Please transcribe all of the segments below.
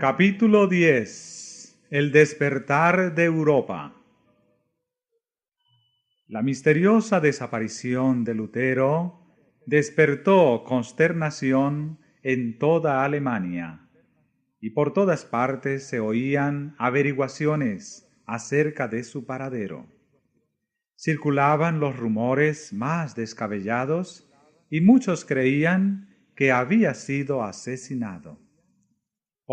Capítulo 10. El despertar de Europa. La misteriosa desaparición de Lutero despertó consternación en toda Alemania, y por todas partes se oían averiguaciones acerca de su paradero. Circulaban los rumores más descabellados, y muchos creían que había sido asesinado.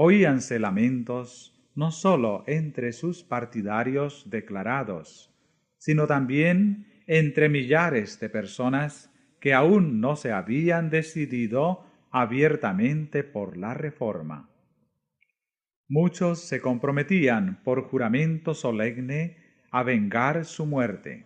Oíanse lamentos no sólo entre sus partidarios declarados, sino también entre millares de personas que aún no se habían decidido abiertamente por la Reforma. Muchos se comprometían por juramento solemne a vengar su muerte.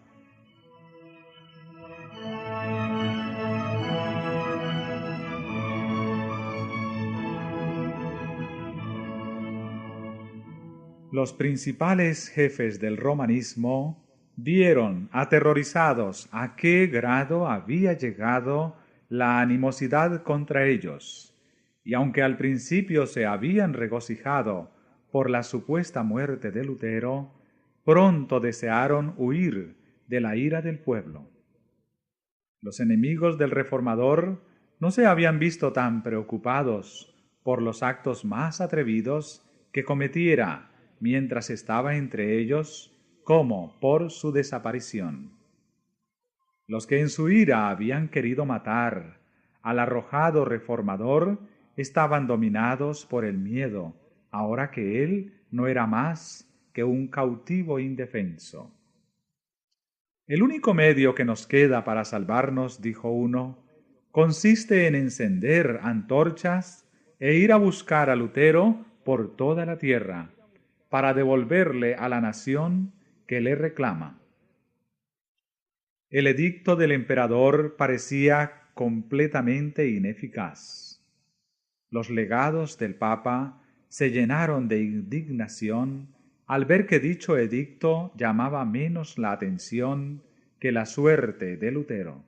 Los principales jefes del romanismo vieron aterrorizados a qué grado había llegado la animosidad contra ellos, y aunque al principio se habían regocijado por la supuesta muerte de Lutero, pronto desearon huir de la ira del pueblo. Los enemigos del reformador no se habían visto tan preocupados por los actos más atrevidos que cometiera mientras estaba entre ellos, como por su desaparición. Los que en su ira habían querido matar al arrojado reformador estaban dominados por el miedo, ahora que él no era más que un cautivo indefenso. El único medio que nos queda para salvarnos, dijo uno, consiste en encender antorchas e ir a buscar a Lutero por toda la tierra, para devolverle a la nación que le reclama. El edicto del emperador parecía completamente ineficaz. Los legados del Papa se llenaron de indignación al ver que dicho edicto llamaba menos la atención que la suerte de Lutero.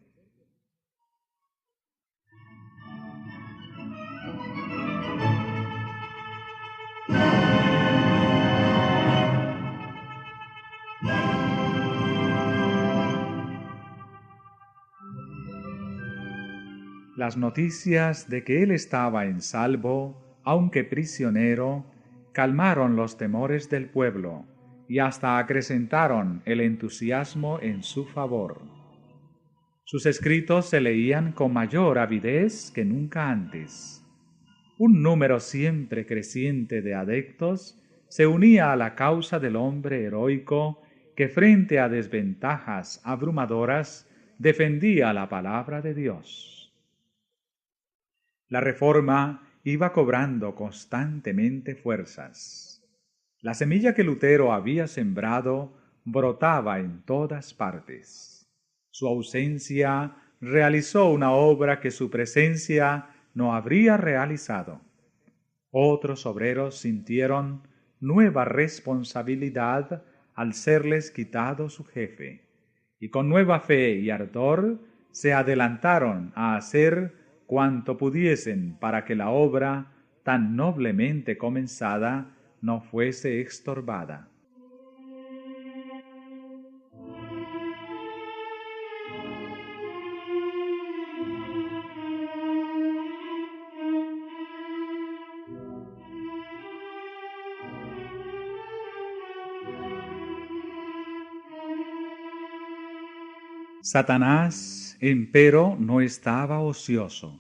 Las noticias de que él estaba en salvo, aunque prisionero, calmaron los temores del pueblo y hasta acrecentaron el entusiasmo en su favor. Sus escritos se leían con mayor avidez que nunca antes. Un número siempre creciente de adeptos se unía a la causa del hombre heroico que frente a desventajas abrumadoras defendía la palabra de Dios. La Reforma iba cobrando constantemente fuerzas. La semilla que Lutero había sembrado brotaba en todas partes. Su ausencia realizó una obra que su presencia no habría realizado. Otros obreros sintieron nueva responsabilidad al serles quitado su jefe, y con nueva fe y ardor se adelantaron a hacer cuanto pudiesen para que la obra tan noblemente comenzada no fuese estorbada. Satanás, empero, no estaba ocioso.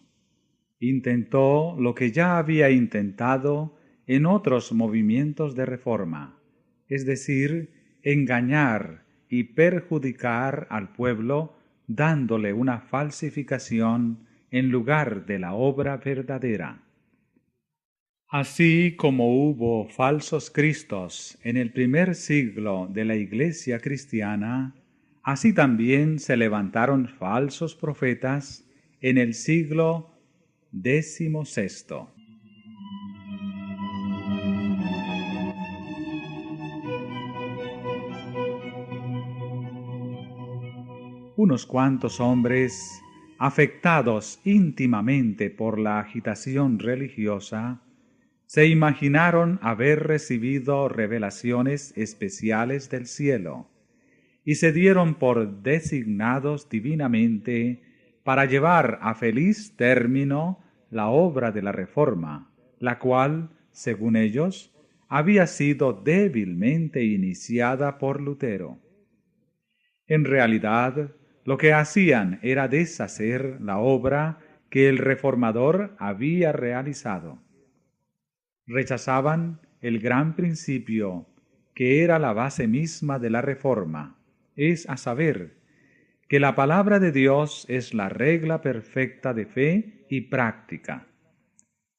Intentó lo que ya había intentado en otros movimientos de reforma, es decir, engañar y perjudicar al pueblo dándole una falsificación en lugar de la obra verdadera. Así como hubo falsos cristos en el primer siglo de la Iglesia cristiana, así también se levantaron falsos profetas en el siglo XVI. Unos cuantos hombres, afectados íntimamente por la agitación religiosa, Se imaginaron haber recibido revelaciones especiales del cielo y se dieron por designados divinamente para llevar a feliz término la obra de la Reforma, la cual, según ellos, había sido débilmente iniciada por Lutero. En realidad, lo que hacían era deshacer la obra que el reformador había realizado. Rechazaban el gran principio que era la base misma de la Reforma, es a saber, que la palabra de Dios es la regla perfecta de fe y práctica.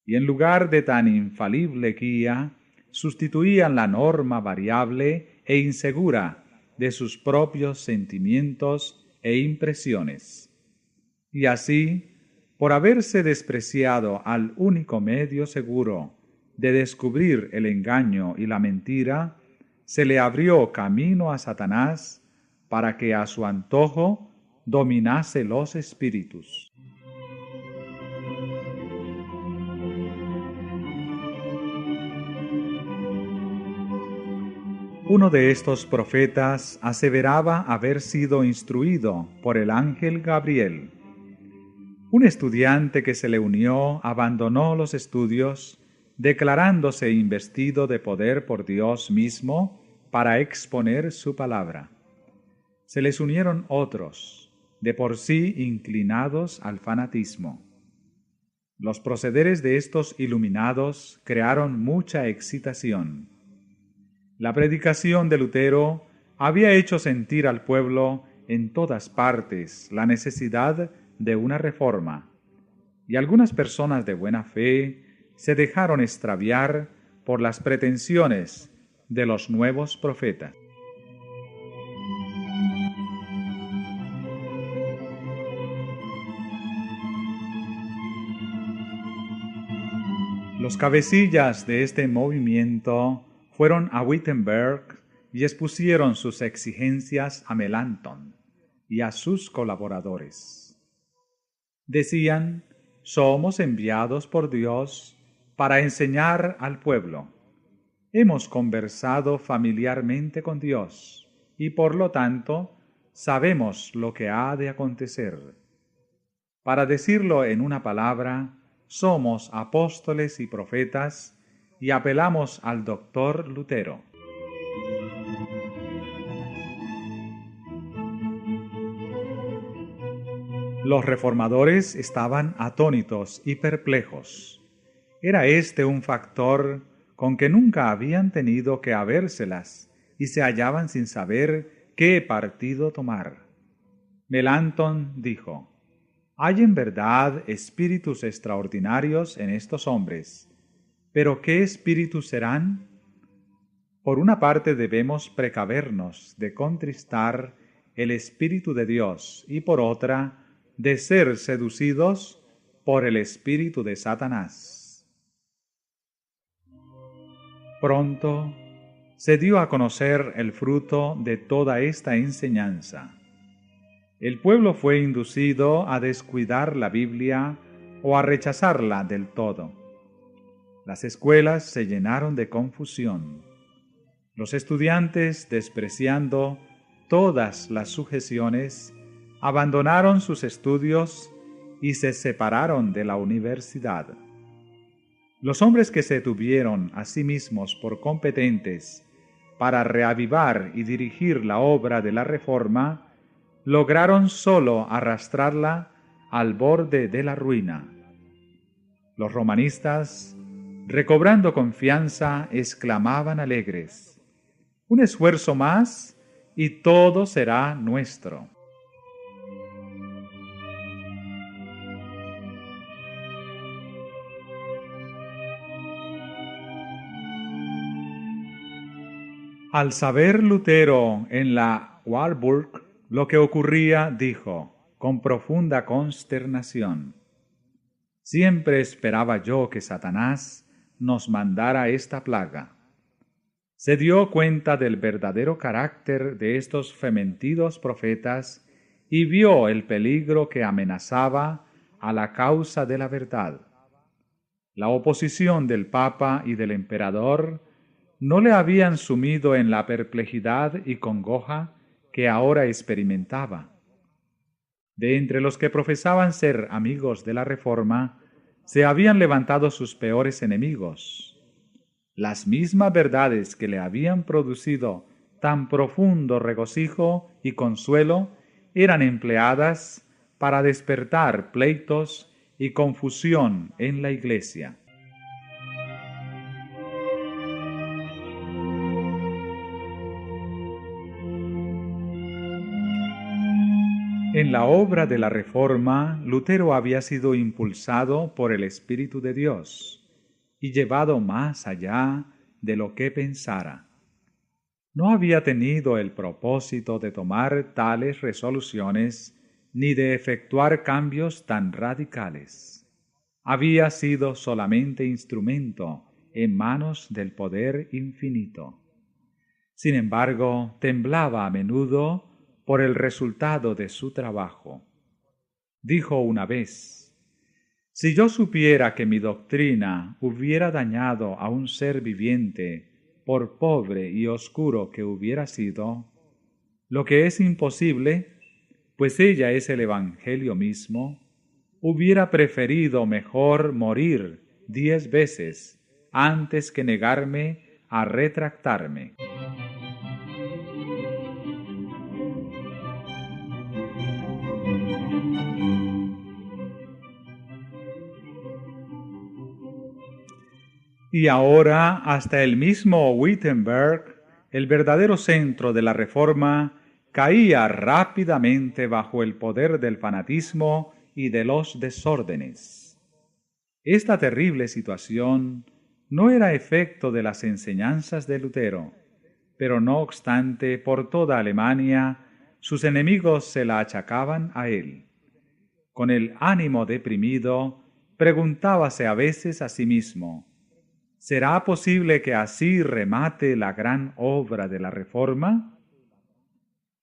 Y en lugar de tan infalible guía, sustituían la norma variable e insegura de sus propios sentimientos e impresiones. Y así, por haberse despreciado al único medio seguro de descubrir el engaño y la mentira, se le abrió camino a Satanás para que a su antojo dominase los espíritus. Uno de estos profetas aseveraba haber sido instruido por el ángel Gabriel. Un estudiante que se le unió abandonó los estudios, declarándose investido de poder por Dios mismo para exponer su palabra. Se les unieron otros, de por sí inclinados al fanatismo. Los procederes de estos iluminados crearon mucha excitación. La predicación de Lutero había hecho sentir al pueblo en todas partes la necesidad de una reforma, y algunas personas de buena fe se dejaron extraviar por las pretensiones de los nuevos profetas. Los cabecillas de este movimiento fueron a Wittenberg y expusieron sus exigencias a Melanchthon y a sus colaboradores. Decían: somos enviados por Dios para enseñar al pueblo. Hemos conversado familiarmente con Dios y por lo tanto sabemos lo que ha de acontecer. Para decirlo en una palabra, somos apóstoles y profetas y apelamos al doctor Lutero. Los reformadores estaban atónitos y perplejos. Era este un factor con que nunca habían tenido que habérselas y se hallaban sin saber qué partido tomar. Melanchthon dijo: hay en verdad espíritus extraordinarios en estos hombres, pero ¿qué espíritus serán? Por una parte debemos precavernos de contristar el Espíritu de Dios y por otra de ser seducidos por el espíritu de Satanás. Pronto se dio a conocer el fruto de toda esta enseñanza. El pueblo fue inducido a descuidar la Biblia o a rechazarla del todo. Las escuelas se llenaron de confusión. Los estudiantes, despreciando todas las sujeciones, abandonaron sus estudios y se separaron de la universidad. Los hombres que se tuvieron a sí mismos por competentes para reavivar y dirigir la obra de la Reforma, lograron solo arrastrarla al borde de la ruina. Los romanistas, recobrando confianza, exclamaban alegres: un esfuerzo más y todo será nuestro. Al saber Lutero en la Warburg lo que ocurría, dijo, con profunda consternación: siempre esperaba yo que Satanás nos mandara esta plaga. Se dio cuenta del verdadero carácter de estos fementidos profetas y vio el peligro que amenazaba a la causa de la verdad. La oposición del Papa y del emperador no le habían sumido en la perplejidad y congoja que ahora experimentaba. De entre los que profesaban ser amigos de la Reforma, se habían levantado sus peores enemigos. Las mismas verdades que le habían producido tan profundo regocijo y consuelo eran empleadas para despertar pleitos y confusión en la Iglesia. En la obra de la Reforma, Lutero había sido impulsado por el Espíritu de Dios y llevado más allá de lo que pensara. No había tenido el propósito de tomar tales resoluciones ni de efectuar cambios tan radicales. Había sido solamente instrumento en manos del poder infinito. Sin embargo, temblaba a menudo por el resultado de su trabajo. Dijo una vez: «Si yo supiera que mi doctrina hubiera dañado a un ser viviente, por pobre y oscuro que hubiera sido, lo que es imposible, pues ella es el Evangelio mismo, hubiera preferido mejor morir 10 veces antes que negarme a retractarme». Y ahora hasta el mismo Wittenberg, el verdadero centro de la Reforma, caía rápidamente bajo el poder del fanatismo y de los desórdenes. Esta terrible situación no era efecto de las enseñanzas de Lutero, pero no obstante, por toda Alemania, sus enemigos se la achacaban a él. Con el ánimo deprimido, preguntábase a veces a sí mismo: ¿será posible que así remate la gran obra de la Reforma?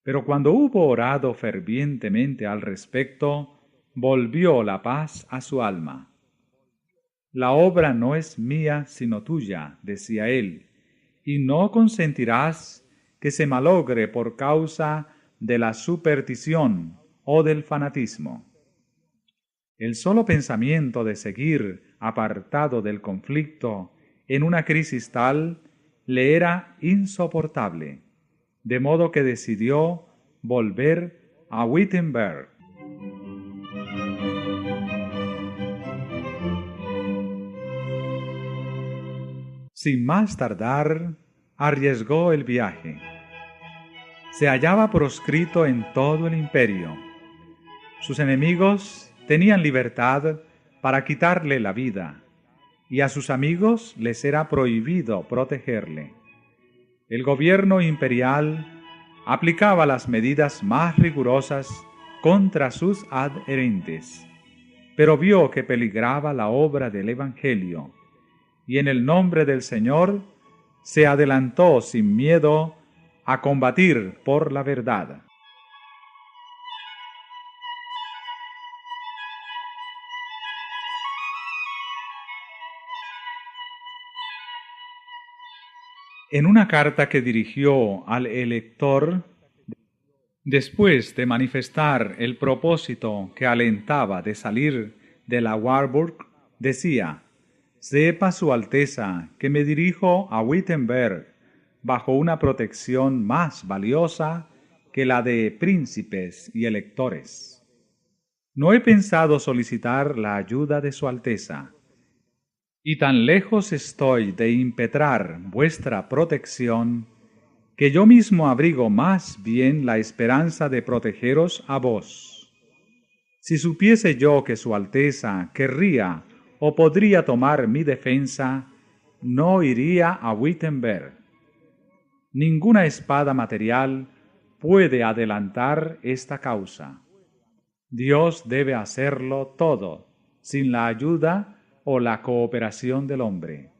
Pero cuando hubo orado fervientemente al respecto, volvió la paz a su alma. «La obra no es mía sino tuya», decía él, «y no consentirás que se malogre por causa de la superstición o del fanatismo». El solo pensamiento de seguir apartado del conflicto en una crisis tal le era insoportable, de modo que decidió volver a Wittenberg. Sin más tardar, arriesgó el viaje. Se hallaba proscrito en todo el imperio. Sus enemigos tenían libertad para quitarle la vida, y a sus amigos les era prohibido protegerle. El gobierno imperial aplicaba las medidas más rigurosas contra sus adherentes, pero vio que peligraba la obra del Evangelio, y en el nombre del Señor se adelantó sin miedo a combatir por la verdad. En una carta que dirigió al elector, después de manifestar el propósito que alentaba de salir de la Warburg, decía: «Sepa su Alteza que me dirijo a Wittenberg bajo una protección más valiosa que la de príncipes y electores. No he pensado solicitar la ayuda de su Alteza, y tan lejos estoy de impetrar vuestra protección, que yo mismo abrigo más bien la esperanza de protegeros a vos. Si supiese yo que su Alteza querría o podría tomar mi defensa, no iría a Wittenberg. Ninguna espada material puede adelantar esta causa. Dios debe hacerlo todo, sin la ayuda o la cooperación del hombre.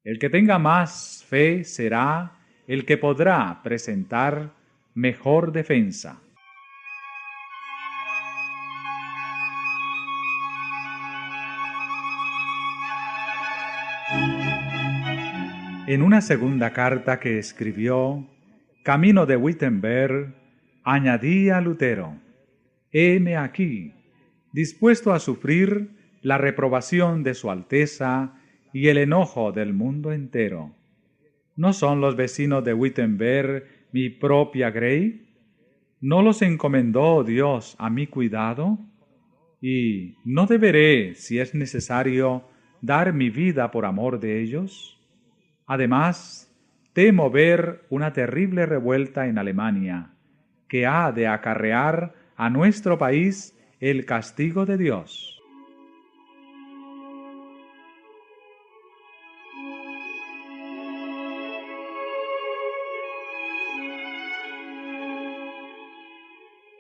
El que tenga más fe será el que podrá presentar mejor defensa». En una segunda carta que escribió, camino de Wittenberg, añadía Lutero: heme aquí, dispuesto a sufrir la reprobación de su Alteza y el enojo del mundo entero. ¿No son los vecinos de Wittenberg mi propia grey? ¿No los encomendó Dios a mi cuidado? ¿Y no deberé, si es necesario, dar mi vida por amor de ellos? Además, temo ver una terrible revuelta en Alemania, que ha de acarrear a nuestro país el castigo de Dios.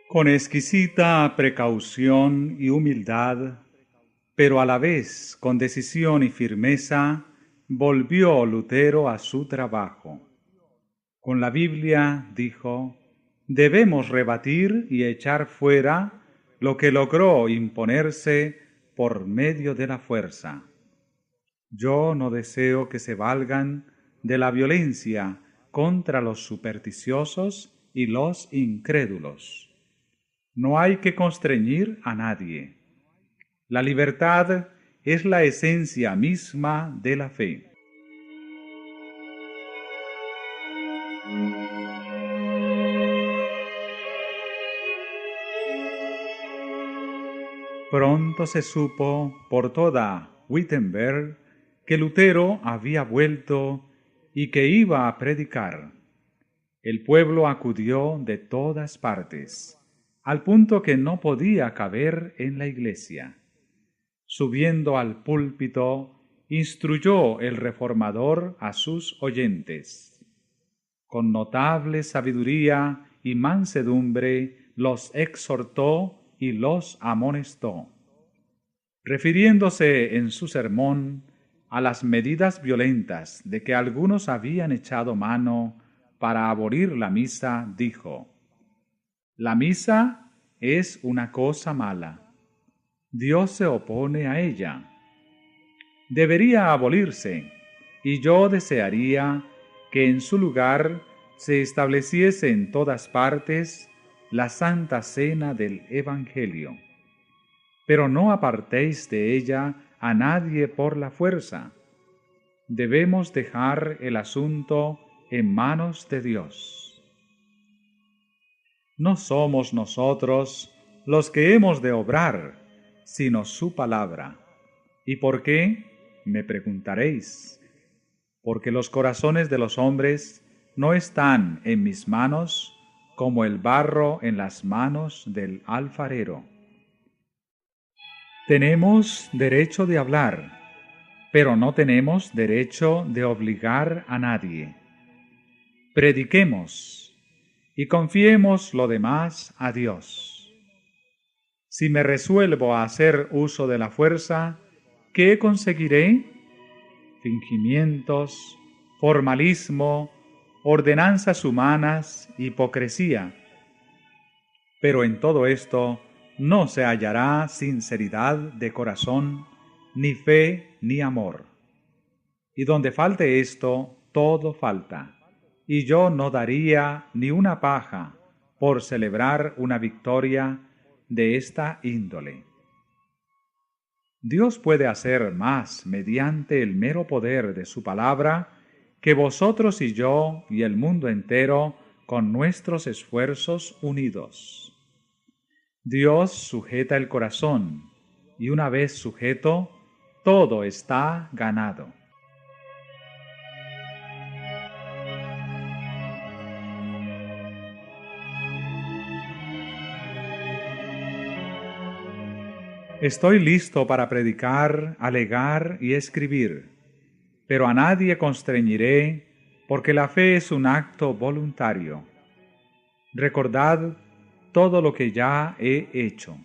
Con exquisita precaución y humildad, pero a la vez con decisión y firmeza, volvió Lutero a su trabajo. Con la Biblia, dijo, debemos rebatir y echar fuera lo que logró imponerse por medio de la fuerza. Yo no deseo que se valgan de la violencia contra los supersticiosos y los incrédulos. No hay que constreñir a nadie. La libertad es la esencia misma de la fe. Pronto se supo por toda Wittenberg que Lutero había vuelto y que iba a predicar. El pueblo acudió de todas partes, al punto que no podía caber en la iglesia. Subiendo al púlpito, instruyó el reformador a sus oyentes. Con notable sabiduría y mansedumbre los exhortó y los amonestó. Refiriéndose en su sermón a las medidas violentas de que algunos habían echado mano para abolir la misa, dijo: la misa es una cosa mala. Dios se opone a ella. Debería abolirse, y yo desearía que en su lugar se estableciese en todas partes la Santa Cena del Evangelio. Pero no apartéis de ella a nadie por la fuerza. Debemos dejar el asunto en manos de Dios. No somos nosotros los que hemos de obrar, sino su palabra. ¿Y por qué? Me preguntaréis. Porque los corazones de los hombres no están en mis manos como el barro en las manos del alfarero. Tenemos derecho de hablar, pero no tenemos derecho de obligar a nadie. Prediquemos y confiemos lo demás a Dios. Si me resuelvo a hacer uso de la fuerza, ¿qué conseguiré? Fingimientos, formalismo, ordenanzas humanas, hipocresía. Pero en todo esto no se hallará sinceridad de corazón, ni fe, ni amor. Y donde falte esto, todo falta. Y yo no daría ni una paja por celebrar una victoria de esta índole. Dios puede hacer más mediante el mero poder de su palabra que vosotros y yo y el mundo entero con nuestros esfuerzos unidos. Dios sujeta el corazón, y una vez sujeto, todo está ganado. Estoy listo para predicar, alegar y escribir, pero a nadie constreñiré, porque la fe es un acto voluntario. Recordad todo lo que ya he hecho.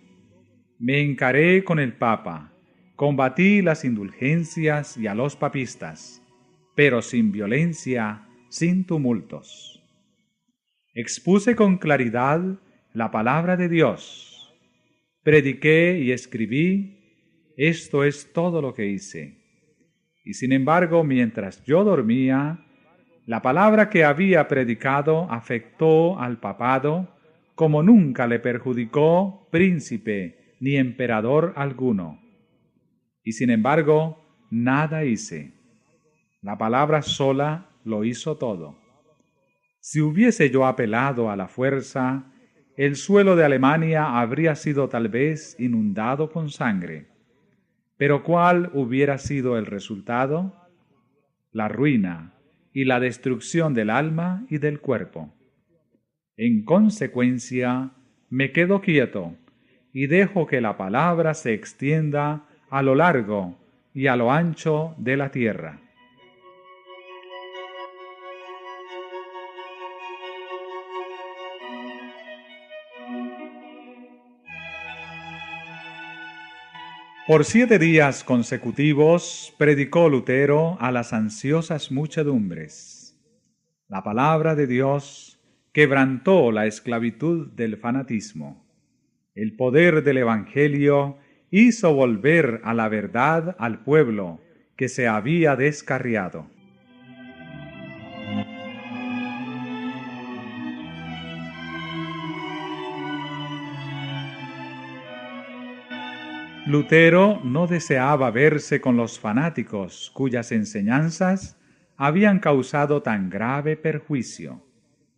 Me encaré con el Papa, combatí las indulgencias y a los papistas, pero sin violencia, sin tumultos. Expuse con claridad la palabra de Dios. Prediqué y escribí, esto es todo lo que hice. Y sin embargo, mientras yo dormía, la palabra que había predicado afectó al papado como nunca le perjudicó príncipe ni emperador alguno. Y sin embargo, nada hice. La palabra sola lo hizo todo. Si hubiese yo apelado a la fuerza, el suelo de Alemania habría sido tal vez inundado con sangre. Pero ¿cuál hubiera sido el resultado? La ruina y la destrucción del alma y del cuerpo. En consecuencia, me quedo quieto y dejo que la palabra se extienda a lo largo y a lo ancho de la tierra. Por 7 días consecutivos predicó Lutero a las ansiosas muchedumbres. La palabra de Dios quebrantó la esclavitud del fanatismo. El poder del Evangelio hizo volver a la verdad al pueblo que se había descarriado. Lutero no deseaba verse con los fanáticos cuyas enseñanzas habían causado tan grave perjuicio.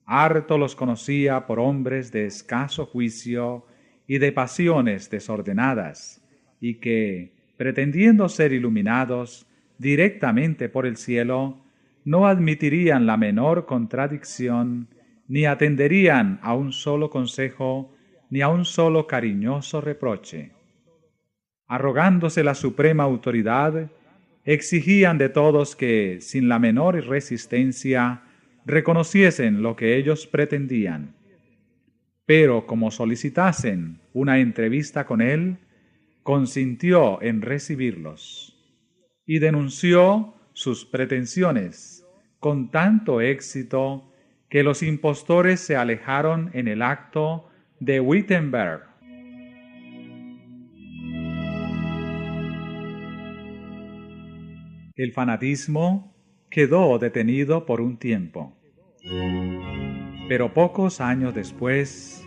Harto los conocía por hombres de escaso juicio y de pasiones desordenadas, y que, pretendiendo ser iluminados directamente por el cielo, no admitirían la menor contradicción, ni atenderían a un solo consejo, ni a un solo cariñoso reproche. Arrogándose la suprema autoridad, exigían de todos que, sin la menor resistencia, reconociesen lo que ellos pretendían. Pero como solicitasen una entrevista con él, consintió en recibirlos y denunció sus pretensiones con tanto éxito que los impostores se alejaron en el acto de Wittenberg. El fanatismo quedó detenido por un tiempo, pero pocos años después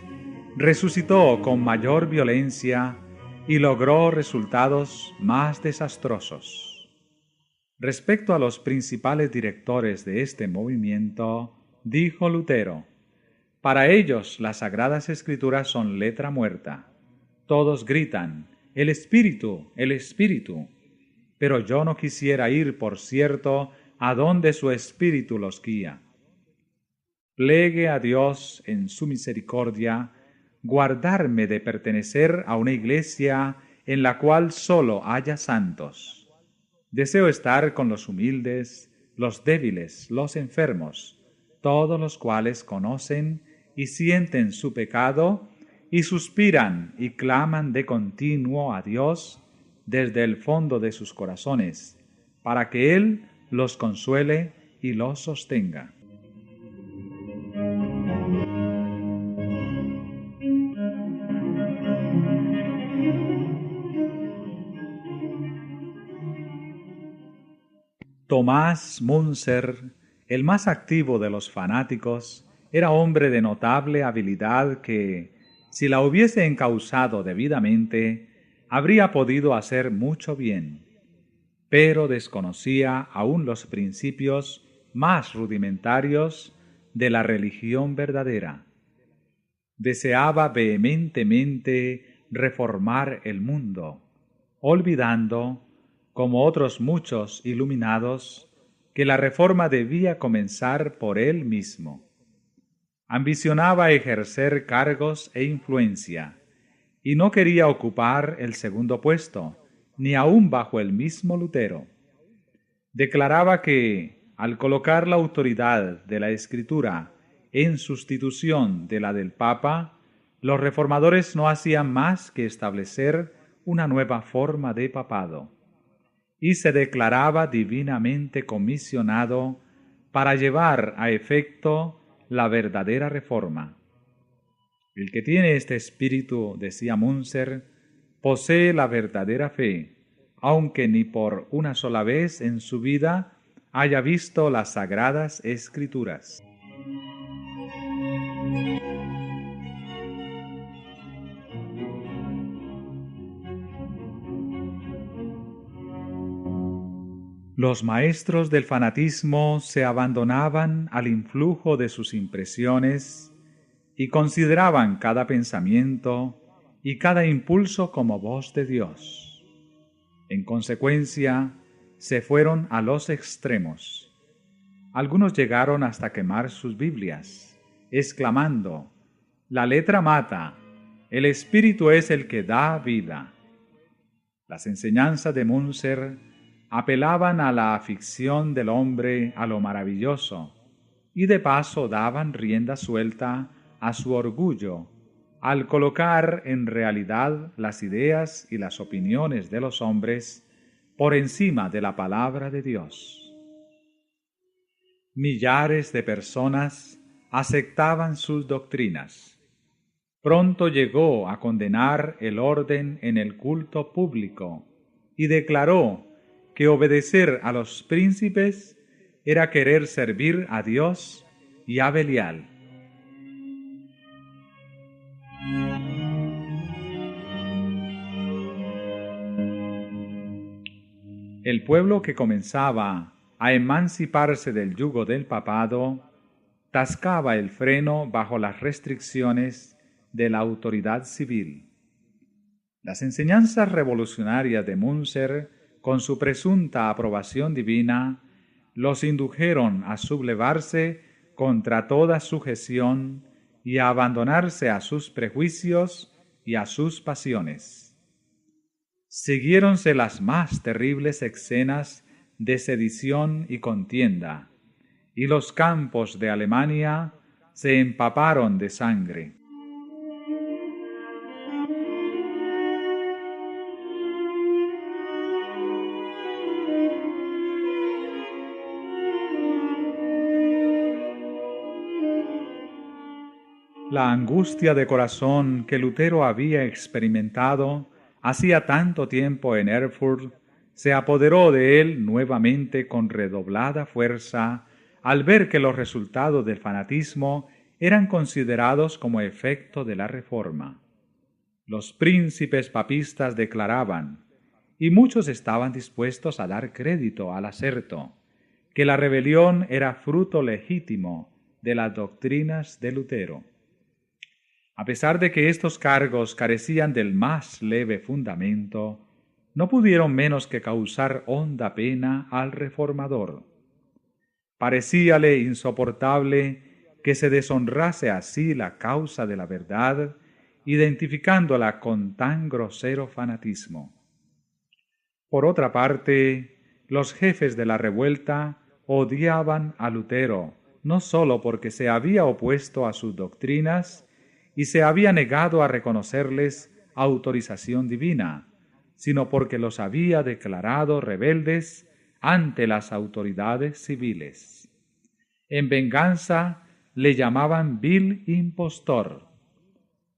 resucitó con mayor violencia y logró resultados más desastrosos. Respecto a los principales directores de este movimiento, dijo Lutero: para ellos las sagradas escrituras son letra muerta. Todos gritan: el Espíritu, el Espíritu. Pero yo no quisiera ir, por cierto, a donde su Espíritu los guía. Plegue a Dios en su misericordia guardarme de pertenecer a una iglesia en la cual solo haya santos. Deseo estar con los humildes, los débiles, los enfermos, todos los cuales conocen y sienten su pecado y suspiran y claman de continuo a Dios desde el fondo de sus corazones, para que Él los consuele y los sostenga. Tomás Munzer, el más activo de los fanáticos, era hombre de notable habilidad que, si la hubiese encauzado debidamente, habría podido hacer mucho bien, pero desconocía aún los principios más rudimentarios de la religión verdadera. Deseaba vehementemente reformar el mundo, olvidando, como otros muchos iluminados, que la reforma debía comenzar por él mismo. Ambicionaba ejercer cargos e influencia, y no quería ocupar el segundo puesto, ni aun bajo el mismo Lutero. Declaraba que, al colocar la autoridad de la Escritura en sustitución de la del Papa, los reformadores no hacían más que establecer una nueva forma de papado, y se declaraba divinamente comisionado para llevar a efecto la verdadera reforma. El que tiene este espíritu, decía Munzer, posee la verdadera fe, aunque ni por una sola vez en su vida haya visto las Sagradas Escrituras. Los maestros del fanatismo se abandonaban al influjo de sus impresiones y consideraban cada pensamiento y cada impulso como voz de Dios. En consecuencia, se fueron a los extremos. Algunos llegaron hasta quemar sus Biblias, exclamando: «La letra mata, el espíritu es el que da vida». Las enseñanzas de Münzer apelaban a la afición del hombre a lo maravilloso y de paso daban rienda suelta a su orgullo al colocar en realidad las ideas y las opiniones de los hombres por encima de la palabra de Dios. Millares de personas aceptaban sus doctrinas. Pronto llegó a condenar el orden en el culto público y declaró que obedecer a los príncipes era querer servir a Dios y a Belial. El pueblo que comenzaba a emanciparse del yugo del papado tascaba el freno bajo las restricciones de la autoridad civil. Las enseñanzas revolucionarias de Münzer, con su presunta aprobación divina, los indujeron a sublevarse contra toda sujeción y a abandonarse a sus prejuicios y a sus pasiones. Siguiéronse las más terribles escenas de sedición y contienda, y los campos de Alemania se empaparon de sangre. La angustia de corazón que Lutero había experimentado hacía tanto tiempo en Erfurt se apoderó de él nuevamente con redoblada fuerza al ver que los resultados del fanatismo eran considerados como efecto de la Reforma. Los príncipes papistas declaraban, y muchos estaban dispuestos a dar crédito al aserto, que la rebelión era fruto legítimo de las doctrinas de Lutero. A pesar de que estos cargos carecían del más leve fundamento, no pudieron menos que causar honda pena al reformador. Parecíale insoportable que se deshonrase así la causa de la verdad, identificándola con tan grosero fanatismo. Por otra parte, los jefes de la revuelta odiaban a Lutero, no sólo porque se había opuesto a sus doctrinas y se había negado a reconocerles autorización divina, sino porque los había declarado rebeldes ante las autoridades civiles. En venganza le llamaban vil impostor.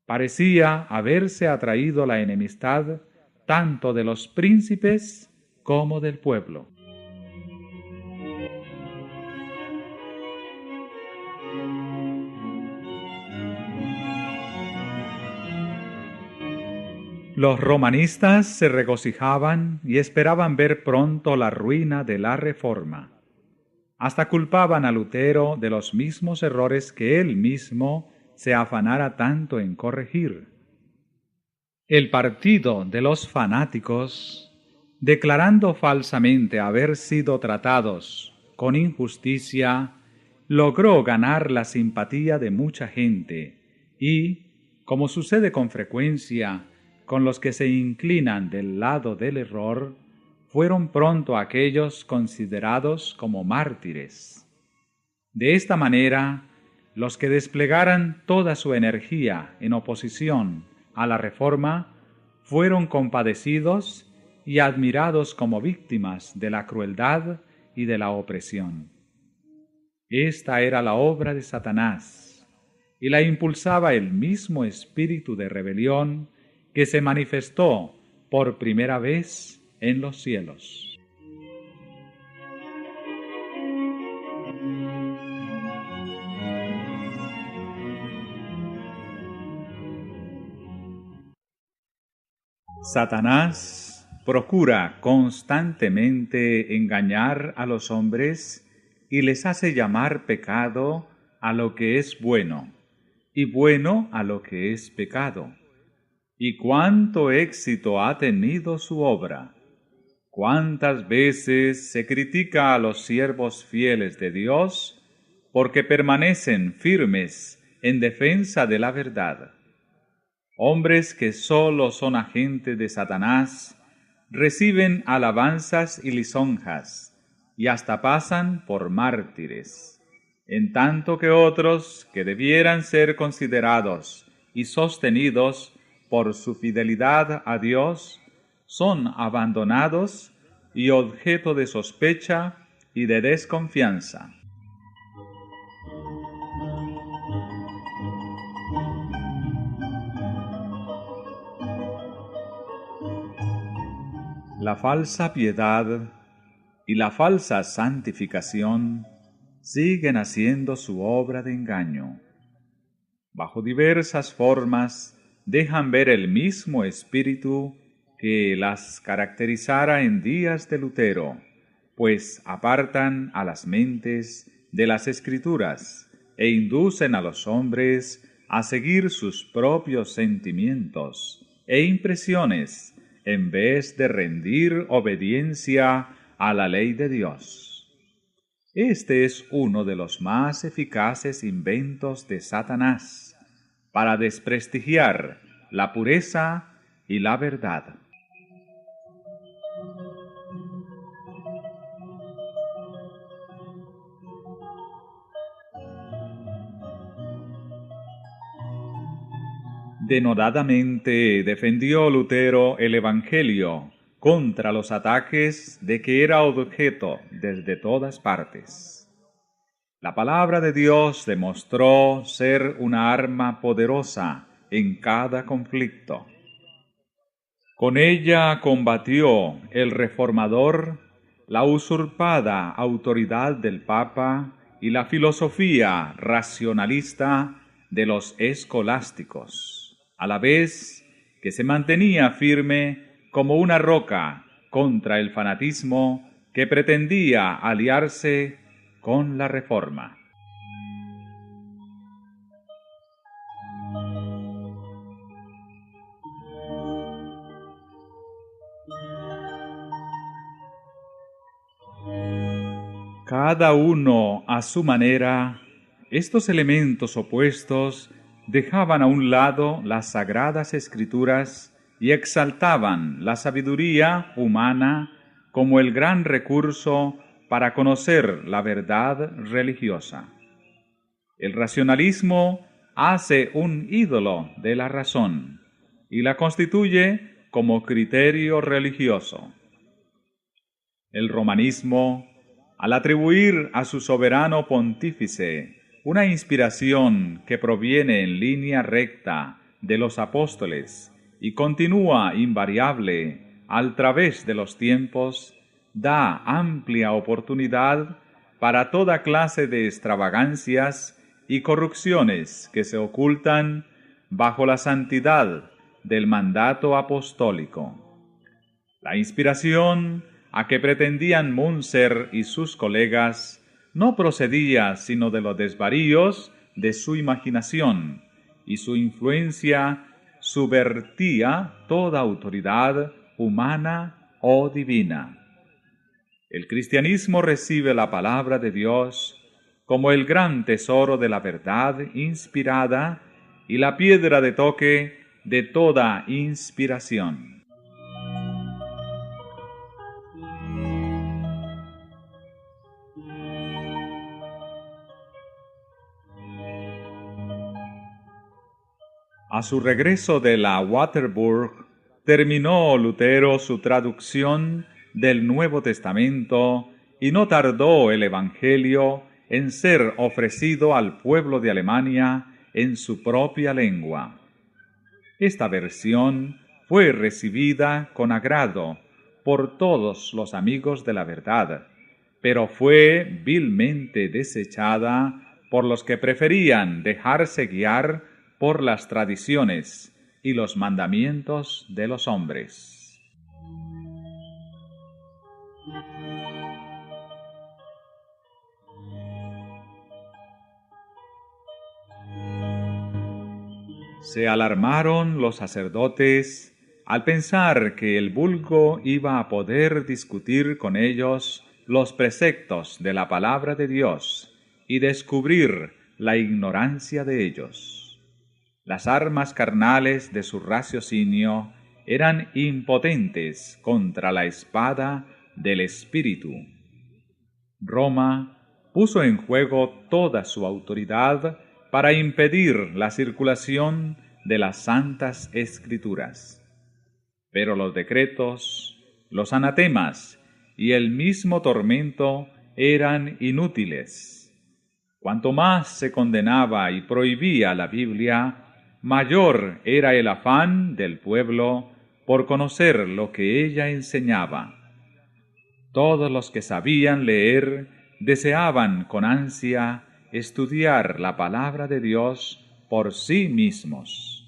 Parecía haberse atraído la enemistad tanto de los príncipes como del pueblo. Los romanistas se regocijaban y esperaban ver pronto la ruina de la Reforma. Hasta culpaban a Lutero de los mismos errores que él mismo se afanara tanto en corregir. El partido de los fanáticos, declarando falsamente haber sido tratados con injusticia, logró ganar la simpatía de mucha gente y, como sucede con frecuencia con los que se inclinan del lado del error, fueron pronto aquellos considerados como mártires. De esta manera, los que desplegaran toda su energía en oposición a la Reforma fueron compadecidos y admirados como víctimas de la crueldad y de la opresión. Esta era la obra de Satanás, y la impulsaba el mismo espíritu de rebelión que se manifestó por primera vez en los cielos. Satanás procura constantemente engañar a los hombres y les hace llamar pecado a lo que es bueno, y bueno a lo que es pecado. ¿Y cuánto éxito ha tenido su obra? ¿Cuántas veces se critica a los siervos fieles de Dios porque permanecen firmes en defensa de la verdad? Hombres que solo son agentes de Satanás reciben alabanzas y lisonjas, y hasta pasan por mártires, en tanto que otros que debieran ser considerados y sostenidos por su fidelidad a Dios, son abandonados y objeto de sospecha y de desconfianza. La falsa piedad y la falsa santificación siguen haciendo su obra de engaño. Bajo diversas formas dejan ver el mismo espíritu que las caracterizara en días de Lutero, pues apartan a las mentes de las Escrituras e inducen a los hombres a seguir sus propios sentimientos e impresiones en vez de rendir obediencia a la ley de Dios. Este es uno de los más eficaces inventos de Satanás para desprestigiar la pureza y la verdad. Denodadamente defendió Lutero el Evangelio contra los ataques de que era objeto desde todas partes. La palabra de Dios demostró ser una arma poderosa en cada conflicto. Con ella combatió el reformador la usurpada autoridad del Papa y la filosofía racionalista de los escolásticos, a la vez que se mantenía firme como una roca contra el fanatismo que pretendía aliarse con la Reforma. Cada uno a su manera, estos elementos opuestos dejaban a un lado las sagradas escrituras y exaltaban la sabiduría humana como el gran recurso para conocer la verdad religiosa. El racionalismo hace un ídolo de la razón y la constituye como criterio religioso. El romanismo, al atribuir a su soberano pontífice una inspiración que proviene en línea recta de los apóstoles y continúa invariable al través de los tiempos, da amplia oportunidad para toda clase de extravagancias y corrupciones que se ocultan bajo la santidad del mandato apostólico. La inspiración a que pretendían Munzer y sus colegas no procedía sino de los desvaríos de su imaginación, y su influencia subvertía toda autoridad humana o divina. El cristianismo recibe la palabra de Dios como el gran tesoro de la verdad inspirada y la piedra de toque de toda inspiración. A su regreso de la Waterburg, terminó Lutero su traducción del Nuevo Testamento y no tardó el Evangelio en ser ofrecido al pueblo de Alemania en su propia lengua. Esta versión fue recibida con agrado por todos los amigos de la verdad, pero fue vilmente desechada por los que preferían dejarse guiar por las tradiciones y los mandamientos de los hombres. Se alarmaron los sacerdotes al pensar que el vulgo iba a poder discutir con ellos los preceptos de la palabra de Dios y descubrir la ignorancia de ellos. Las armas carnales de su raciocinio eran impotentes contra la espada del Espíritu. Roma puso en juego toda su autoridad para impedir la circulación de las Santas Escrituras. Pero los decretos, los anatemas y el mismo tormento eran inútiles. Cuanto más se condenaba y prohibía la Biblia, mayor era el afán del pueblo por conocer lo que ella enseñaba. Todos los que sabían leer deseaban con ansia estudiar la palabra de Dios por sí mismos.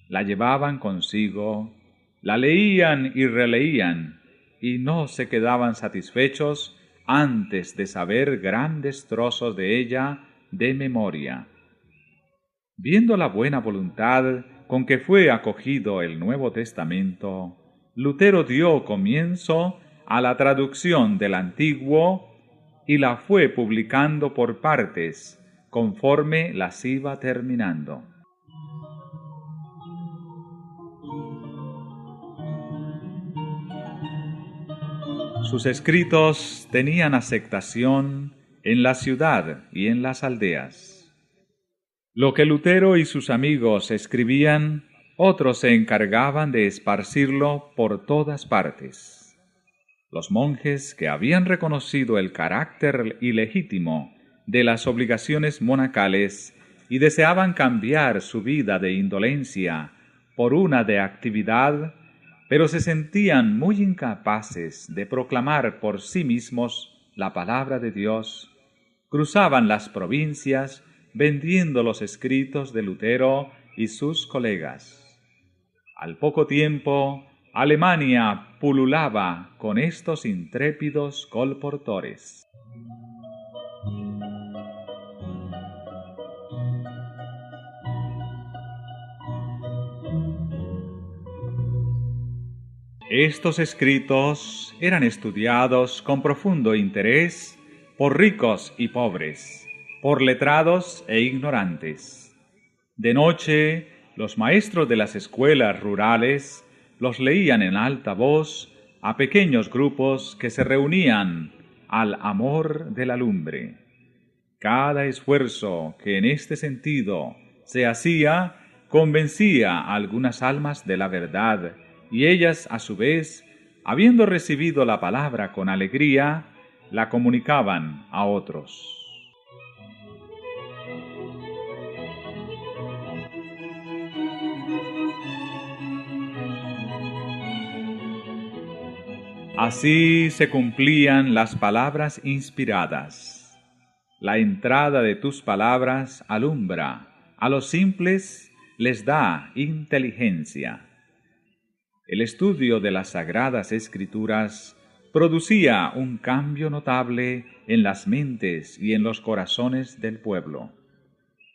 La llevaban consigo, la leían y releían, y no se quedaban satisfechos antes de saber grandes trozos de ella de memoria. Viendo la buena voluntad con que fue acogido el Nuevo Testamento, Lutero dio comienzo a la traducción del Antiguo y la fue publicando por partes, conforme las iba terminando. Sus escritos tenían aceptación en la ciudad y en las aldeas. Lo que Lutero y sus amigos escribían, otros se encargaban de esparcirlo por todas partes. Los monjes que habían reconocido el carácter ilegítimo de las obligaciones monacales y deseaban cambiar su vida de indolencia por una de actividad, pero se sentían muy incapaces de proclamar por sí mismos la palabra de Dios, cruzaban las provincias vendiendo los escritos de Lutero y sus colegas. Al poco tiempo, Alemania pululaba con estos intrépidos colportores. Estos escritos eran estudiados con profundo interés por ricos y pobres, por letrados e ignorantes. De noche, los maestros de las escuelas rurales los leían en alta voz a pequeños grupos que se reunían al amor de la lumbre. Cada esfuerzo que en este sentido se hacía convencía a algunas almas de la verdad, y ellas, a su vez, habiendo recibido la palabra con alegría, la comunicaban a otros. Así se cumplían las palabras inspiradas. La entrada de tus palabras alumbra, a los simples les da inteligencia. El estudio de las Sagradas Escrituras producía un cambio notable en las mentes y en los corazones del pueblo.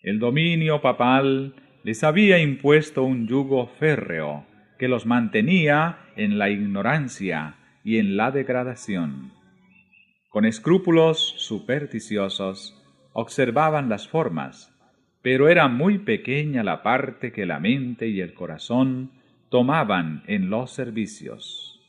El dominio papal les había impuesto un yugo férreo que los mantenía en la ignorancia y en la degradación. Con escrúpulos supersticiosos observaban las formas, pero era muy pequeña la parte que la mente y el corazón tomaban en los servicios.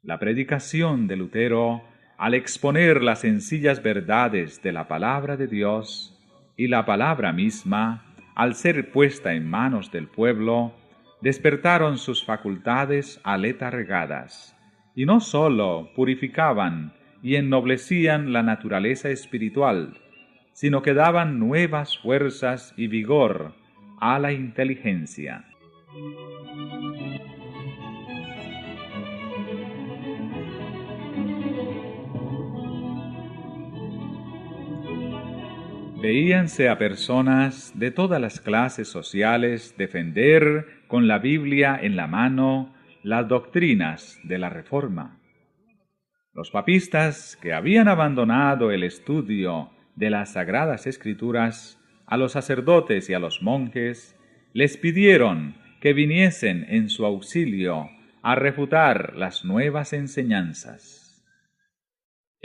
La predicación de Lutero, al exponer las sencillas verdades de la palabra de Dios, y la palabra misma, al ser puesta en manos del pueblo, despertaron sus facultades aletargadas, y no sólo purificaban y ennoblecían la naturaleza espiritual, sino que daban nuevas fuerzas y vigor a la inteligencia. Veíanse a personas de todas las clases sociales defender con la Biblia en la mano las doctrinas de la Reforma. Los papistas, que habían abandonado el estudio de las Sagradas Escrituras, a los sacerdotes y a los monjes, les pidieron que viniesen en su auxilio a refutar las nuevas enseñanzas.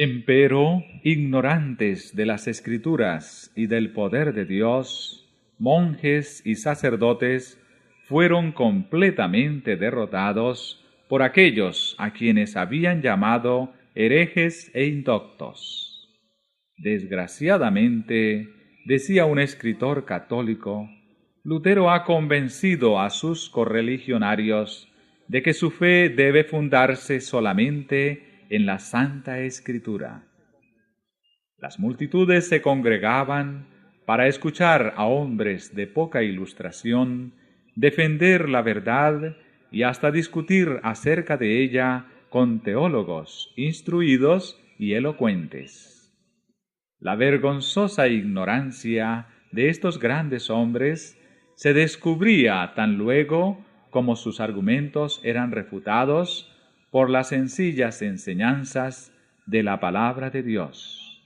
Empero, ignorantes de las Escrituras y del poder de Dios, monjes y sacerdotes fueron completamente derrotados por aquellos a quienes habían llamado herejes e indoctos. Desgraciadamente, decía un escritor católico, Lutero ha convencido a sus correligionarios de que su fe debe fundarse solamente en la Santa Escritura. Las multitudes se congregaban para escuchar a hombres de poca ilustración defender la verdad y hasta discutir acerca de ella con teólogos instruidos y elocuentes. La vergonzosa ignorancia de estos grandes hombres se descubría tan luego como sus argumentos eran refutados por las sencillas enseñanzas de la palabra de Dios.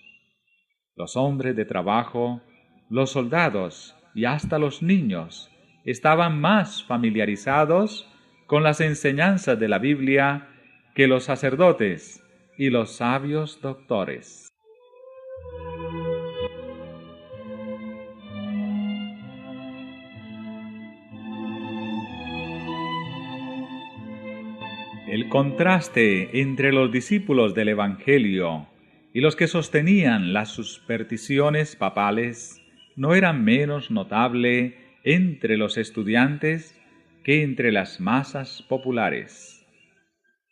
Los hombres de trabajo, los soldados y hasta los niños estaban más familiarizados con las enseñanzas de la Biblia que los sacerdotes y los sabios doctores. El contraste entre los discípulos del Evangelio y los que sostenían las supersticiones papales no era menos notable entre los estudiantes que entre las masas populares.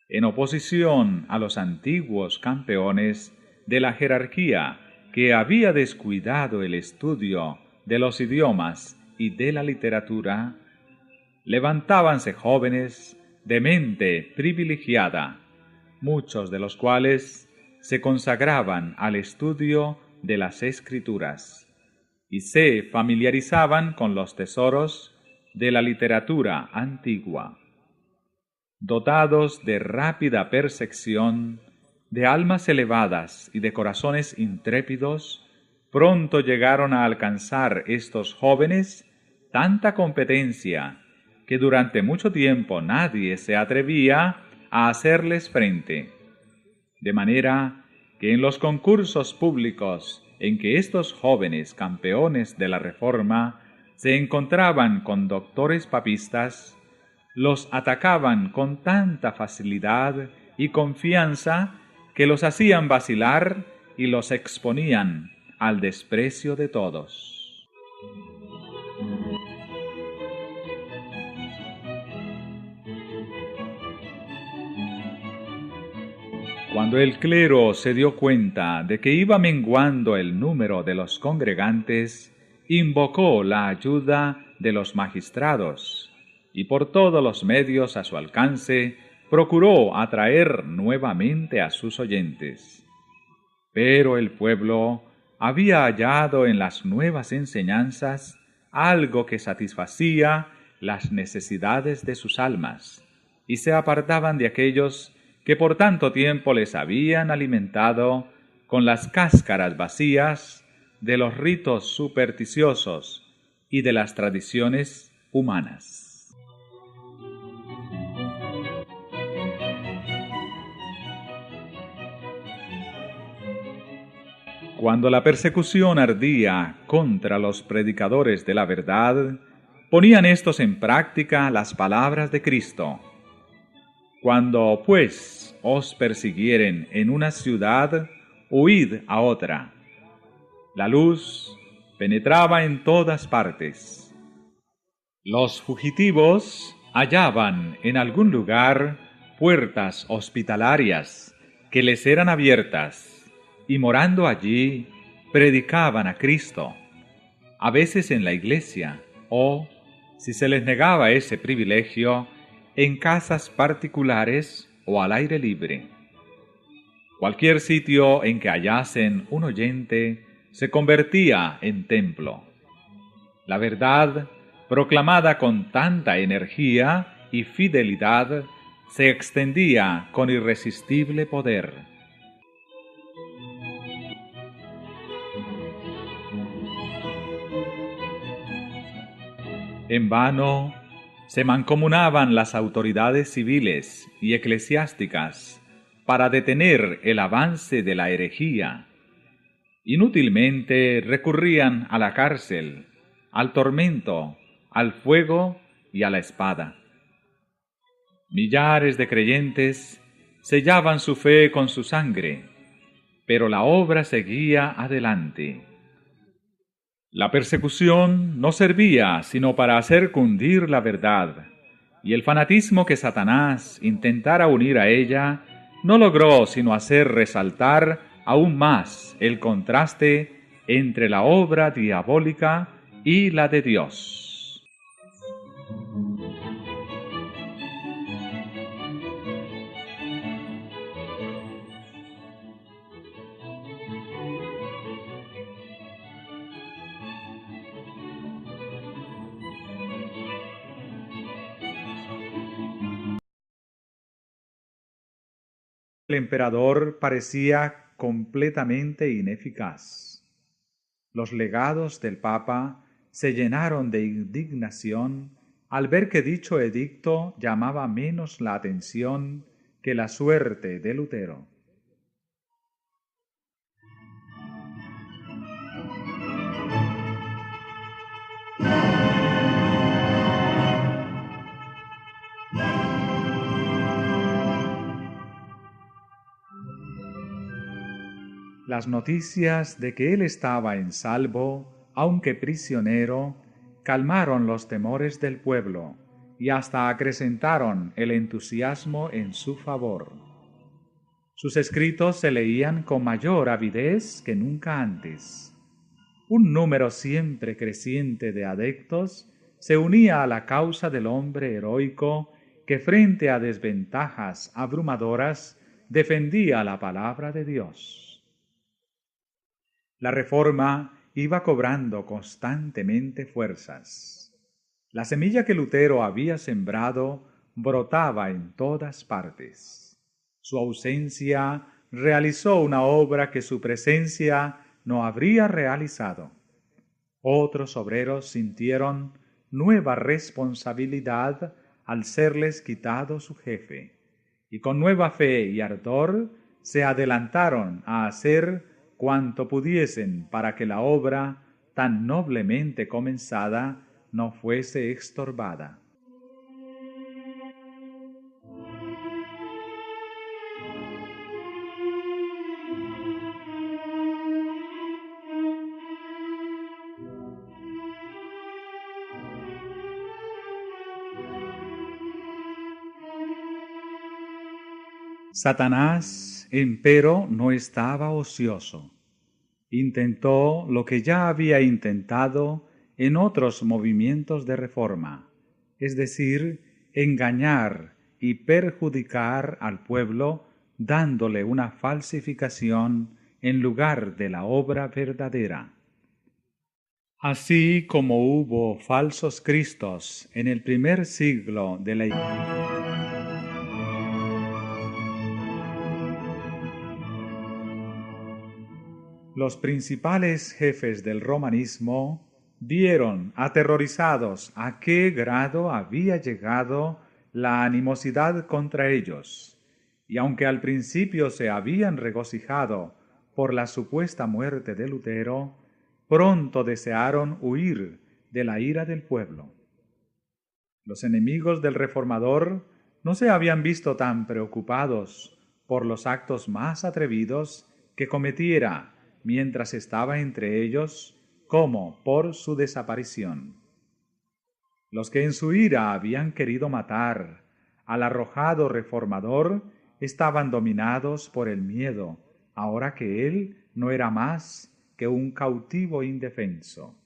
En oposición a los antiguos campeones de la jerarquía que había descuidado el estudio de los idiomas y de la literatura, levantábanse jóvenes de mente privilegiada, muchos de los cuales se consagraban al estudio de las Escrituras y se familiarizaban con los tesoros de la literatura antigua. Dotados de rápida percepción, de almas elevadas y de corazones intrépidos, pronto llegaron a alcanzar estos jóvenes tanta competencia que durante mucho tiempo nadie se atrevía a hacerles frente. De manera que en los concursos públicos en que estos jóvenes campeones de la Reforma se encontraban con doctores papistas, los atacaban con tanta facilidad y confianza que los hacían vacilar y los exponían al desprecio de todos. Cuando el clero se dio cuenta de que iba menguando el número de los congregantes, invocó la ayuda de los magistrados y por todos los medios a su alcance procuró atraer nuevamente a sus oyentes. Pero el pueblo había hallado en las nuevas enseñanzas algo que satisfacía las necesidades de sus almas, y se apartaban de aquellos que por tanto tiempo les habían alimentado con las cáscaras vacías de los ritos supersticiosos y de las tradiciones humanas. Cuando la persecución ardía contra los predicadores de la verdad, ponían éstos en práctica las palabras de Cristo. Cuando, pues, os persiguieren en una ciudad, huid a otra. La luz penetraba en todas partes. Los fugitivos hallaban en algún lugar puertas hospitalarias que les eran abiertas, y morando allí, predicaban a Cristo, a veces en la iglesia, o, si se les negaba ese privilegio, en casas particulares o al aire libre. Cualquier sitio en que hallasen un oyente, se convertía en templo. La verdad, proclamada con tanta energía y fidelidad, se extendía con irresistible poder. En vano se mancomunaban las autoridades civiles y eclesiásticas para detener el avance de la herejía. Inútilmente recurrían a la cárcel, al tormento, al fuego y a la espada. Millares de creyentes sellaban su fe con su sangre, pero la obra seguía adelante. La persecución no servía sino para hacer cundir la verdad, y el fanatismo que Satanás intentara unir a ella no logró sino hacer resaltar aún más el contraste entre la obra diabólica y la de Dios. El emperador parecía completamente ineficaz. Los legados del Papa se llenaron de indignación al ver que dicho edicto llamaba menos la atención que la suerte de Lutero. Las noticias de que él estaba en salvo, aunque prisionero, calmaron los temores del pueblo y hasta acrecentaron el entusiasmo en su favor. Sus escritos se leían con mayor avidez que nunca antes. Un número siempre creciente de adeptos se unía a la causa del hombre heroico que frente a desventajas abrumadoras defendía la palabra de Dios. La reforma iba cobrando constantemente fuerzas. La semilla que Lutero había sembrado brotaba en todas partes. Su ausencia realizó una obra que su presencia no habría realizado. Otros obreros sintieron nueva responsabilidad al serles quitado su jefe, y con nueva fe y ardor se adelantaron a hacer cuanto pudiesen para que la obra, tan noblemente comenzada, no fuese estorbada. Satanás, empero, no estaba ocioso. Intentó lo que ya había intentado en otros movimientos de reforma, es decir, engañar y perjudicar al pueblo dándole una falsificación en lugar de la obra verdadera. Así como hubo falsos cristos en el primer siglo de la Iglesia, los principales jefes del romanismo vieron aterrorizados a qué grado había llegado la animosidad contra ellos, y aunque al principio se habían regocijado por la supuesta muerte de Lutero, pronto desearon huir de la ira del pueblo. Los enemigos del reformador no se habían visto tan preocupados por los actos más atrevidos que cometiera mientras estaba entre ellos, como por su desaparición. Los que en su ira habían querido matar al arrojado reformador estaban dominados por el miedo, ahora que él no era más que un cautivo indefenso.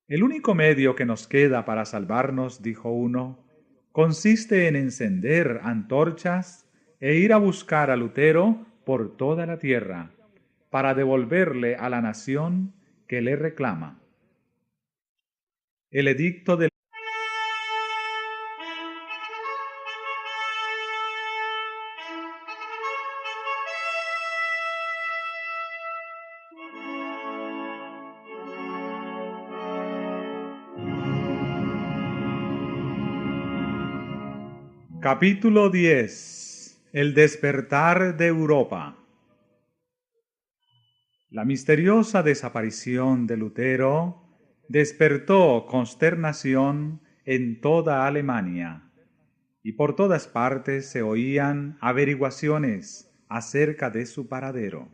El único medio que nos queda para salvarnos, dijo uno, consiste en encender antorchas e ir a buscar a Lutero por toda la tierra, para devolverle a la nación que le reclama. El edicto del Capítulo 10. El despertar de Europa. La misteriosa desaparición de Lutero despertó consternación en toda Alemania, y por todas partes se oían averiguaciones acerca de su paradero.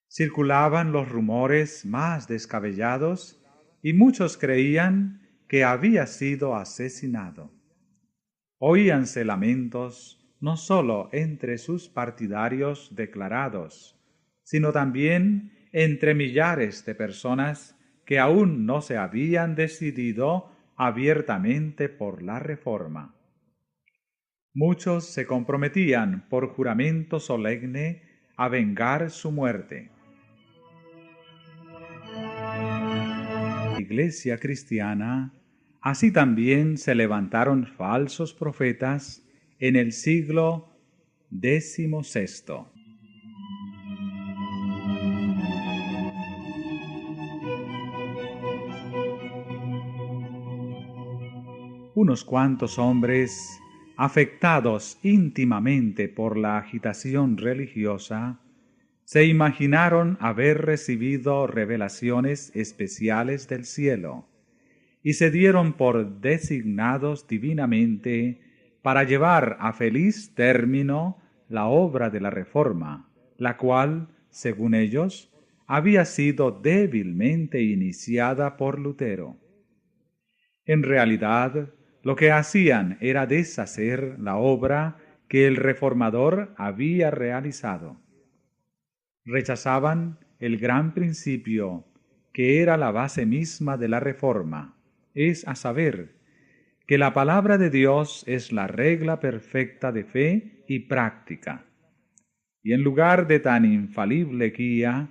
Circulaban los rumores más descabellados, y muchos creían que había sido asesinado. Oíanse lamentos no sólo entre sus partidarios declarados, sino también entre millares de personas que aún no se habían decidido abiertamente por la reforma. Muchos se comprometían por juramento solemne a vengar su muerte. La Iglesia cristiana, así también se levantaron falsos profetas en el siglo XVI. Unos cuantos hombres, afectados íntimamente por la agitación religiosa, se imaginaron haber recibido revelaciones especiales del cielo, y se dieron por designados divinamente para llevar a feliz término la obra de la reforma, la cual, según ellos, había sido débilmente iniciada por Lutero. En realidad, lo que hacían era deshacer la obra que el reformador había realizado. Rechazaban el gran principio que era la base misma de la reforma, es a saber, que la palabra de Dios es la regla perfecta de fe y práctica, y en lugar de tan infalible guía,